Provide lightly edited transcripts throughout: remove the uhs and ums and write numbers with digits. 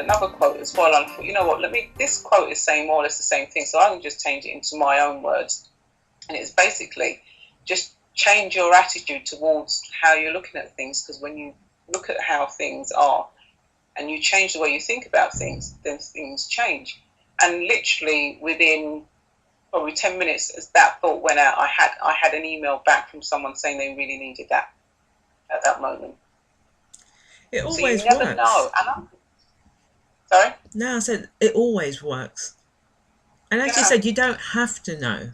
another quote as well, and I thought, you know what, this quote is saying more or less the same thing, so I can just change it into my own words. And it's basically just change your attitude towards how you're looking at things, because when you look at how things are and you change the way you think about things, then things change. And literally within probably 10 minutes as that thought went out, I had an email back from someone saying they really needed that at that moment. It So always you never works. know. Sorry? No, I said it always works. And as you Yeah. said, you don't have to know.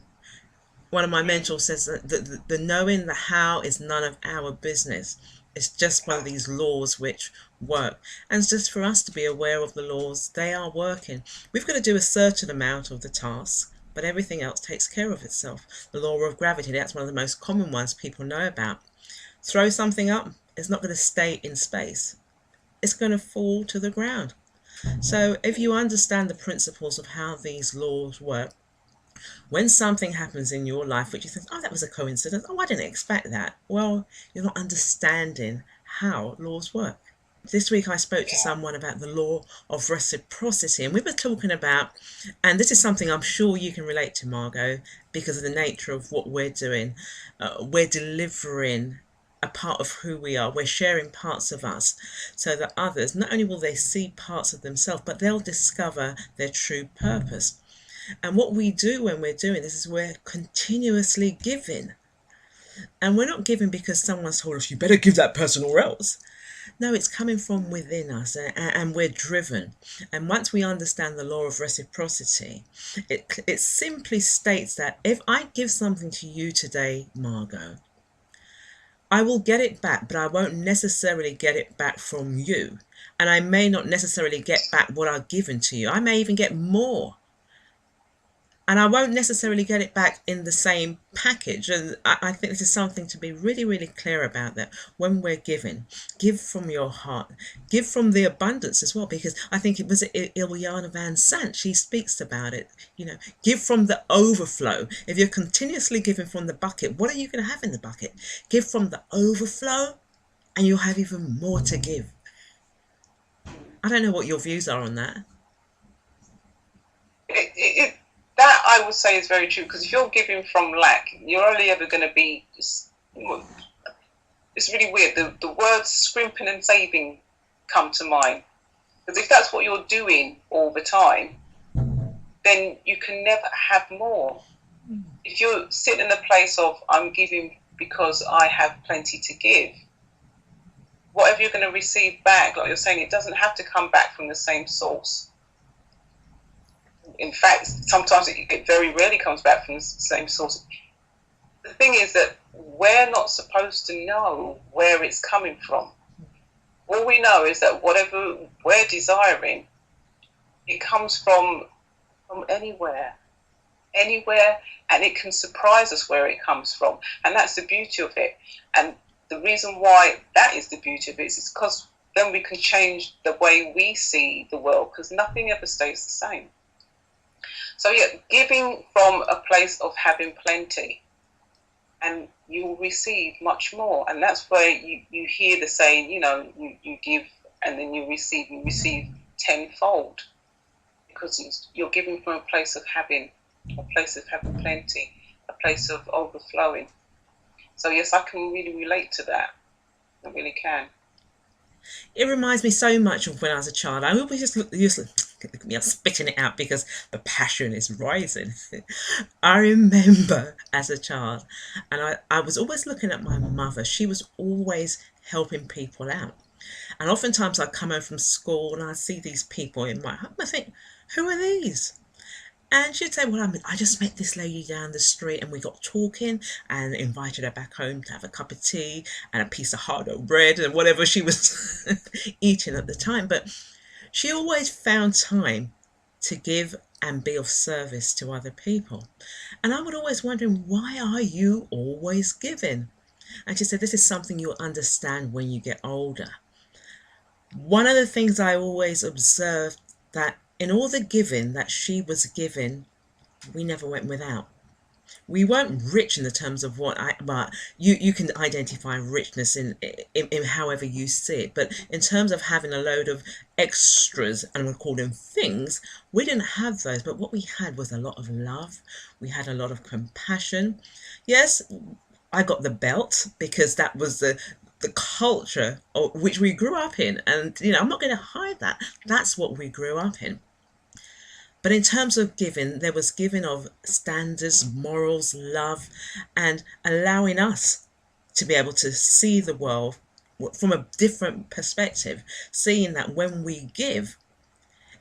One of my mentors says that the knowing the how is none of our business. It's just one of these laws which work. And it's just for us to be aware of the laws. They are working. We've got to do a certain amount of the task, but everything else takes care of itself. The law of gravity, that's one of the most common ones people know about. Throw something up, it's not going to stay in space. It's going to fall to the ground. So if you understand the principles of how these laws work, when something happens in your life which you think, oh, that was a coincidence, oh, I didn't expect that, well, you're not understanding how laws work. This week I spoke to someone about the law of reciprocity, and we were talking about, and this is something I'm sure you can relate to, Margo, because of the nature of what we're doing. We're delivering a part of who we are. We're sharing parts of us so that others, not only will they see parts of themselves, but they'll discover their true purpose. And what we do when we're doing this is we're continuously giving. And we're not giving because someone's told us, you better give that person or else. No, it's coming from within us, and we're driven. And once we understand the law of reciprocity, it simply states that if I give something to you today, Margo, I will get it back, but I won't necessarily get it back from you. And I may not necessarily get back what I've given to you. I may even get more. And I won't necessarily get it back in the same package. And I think this is something to be really, really clear about, that when we're giving, give from your heart, give from the abundance as well, because I think it was Ilyana Van Sant, she speaks about it, give from the overflow. If you're continuously giving from the bucket, what are you going to have in the bucket? Give from the overflow and you'll have even more to give. I don't know what your views are on that. That I would say is very true, because if you're giving from lack, you're only ever going to be. It's really weird. The words scrimping and saving come to mind, because if that's what you're doing all the time, then you can never have more. If you're sitting in the place of I'm giving because I have plenty to give, whatever you're going to receive back, like you're saying, it doesn't have to come back from the same source. In fact, sometimes it very rarely comes back from the same source. The thing is that we're not supposed to know where it's coming from. All we know is that whatever we're desiring, it comes from anywhere, and it can surprise us where it comes from. And that's the beauty of it. And the reason why that is the beauty of it is because then we can change the way we see the world, because nothing ever stays the same. So yeah, giving from a place of having plenty, and you will receive much more. And that's where you hear the saying, you give and then you receive tenfold, because you're giving from a place of having plenty, a place of overflowing. So yes, I can really relate to that. I really can. It reminds me so much of when I was a child. I always just look at me, I'm spitting it out because the passion is rising. I remember as a child, and I was always looking at my mother. She was always helping people out. And oftentimes I'd come home from school and I'd see these people in my home. I think, who are these? And she'd say, well, I just met this lady down the street and we got talking and invited her back home to have a cup of tea and a piece of hard bread and whatever she was eating at the time. But she always found time to give and be of service to other people. And I would always wonder, why are you always giving? And she said, this is something you'll understand when you get older. One of the things I always observed, that in all the giving that she was giving, we never went without. we weren't rich in the terms of but you can identify richness in however you see it. But in terms of having a load of extras, and we call them things, we didn't have those. But what we had was a lot of love. We had a lot of compassion. Yes, I got the belt because that was the culture which we grew up in, and I'm not going to hide that. That's what we grew up in. But in terms of giving, there was giving of standards, morals, love, and allowing us to be able to see the world from a different perspective, seeing that when we give,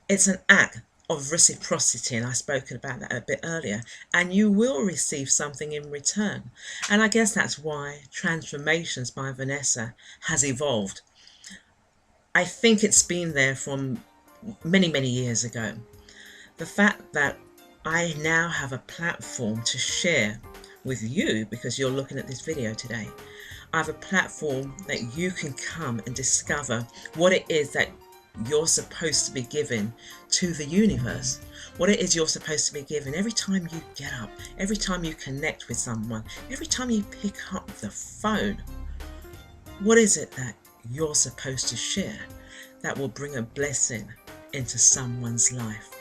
it's an act of reciprocity, and I've spoken about that a bit earlier, and you will receive something in return. And I guess that's why Transformations by Vanessa has evolved. I think it's been there from many, many years ago. The fact that I now have a platform to share with you, because you're looking at this video today, I have a platform that you can come and discover what it is that you're supposed to be giving to the universe, what it is you're supposed to be giving every time you get up, every time you connect with someone, every time you pick up the phone. What is it that you're supposed to share that will bring a blessing into someone's life?